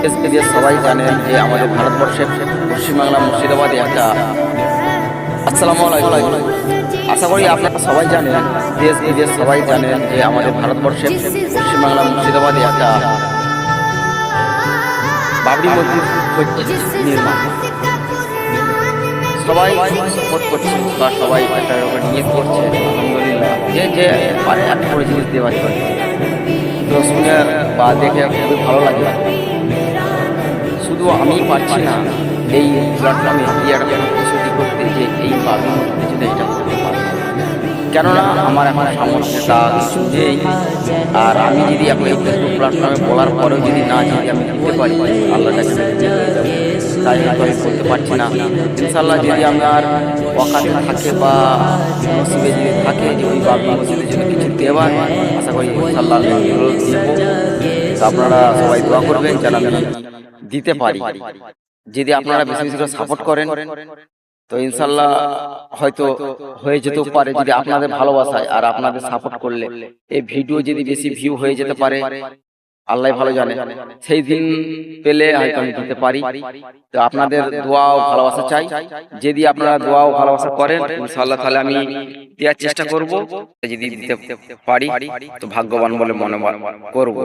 দেশ বিদেশ সবাই জানেন যে আমাদের ভারতবর্ষের পশ্চিমবাংলা মুর্শিদাবাদে একটা আসসালামু আলাইকুম। আশা করি আপনারা সবাই জানেন, দেশ বিদেশ সবাই জানেন যে আমাদের ভারতবর্ষের পশ্চিমবাংলা মুর্শিদাবাদে একটা বাবরি মসজিদ হচ্ছে নির্মাণ। সবাই সাপোর্ট করছে বা সবাই এটার উপর নিয়ে করছে, আলহামদুলিল্লাহ। যে যে পারে একটা করে জিনিস দেওয়ার জন্য, তো শুনে বা দেখে খুবই ভালো লাগে। শুধু আমি পারছি না এই প্ল্যাটফর্মে এই একটা প্রস্তুতি করতে যে এই বাবরি মসজিদে এটা করতে পারবো, কেননা আমার এখন সামর্থ্যটা কিছু নেই। আর আমি যদি এখন এই ফেসবুক প্ল্যাটফর্মে বলার পরেও যদি আমি দিতে পারি, আল্লাহর কাছে তাই হয়তো আমি করতে পারছি না। ইনশাল্লাহ যদি আমার ওয়াকাতে থাকে বা নসিবে যদি থাকে যে ওই বাবরি মসজিদের জন্য কিছু দেওয়ার, আশা করি ইনশাল্লাহ আমি দেবো। তো আপনারা সবাই দোয়া করবেন যেন আমি দিতে পারি। যদি আপনারা বেশি বেশি করে সাপোর্ট করেন তো ইনশাল্লাহ হয়তো হয়ে যেতেও পারে, যদি আপনাদের ভালোবাসায় আর আপনাদের সাপোর্ট করলে এই ভিডিও যদি বেশি ভিউ হয়ে যেতে পারে, আল্লাহ ভালো জানে। সেই দিন পেলে হয়তো আমি দিতে পারি। তো আপনাদের দোয়া ও ভালোবাসা চাই। যদি আপনারা দোয়া ও ভালোবাসা করেন ইনশাআল্লাহ তাহলে আমি দেওয়ার চেষ্টা করব। যদি দিতে পারি তো ভাগ্যবান বলে মনে করব।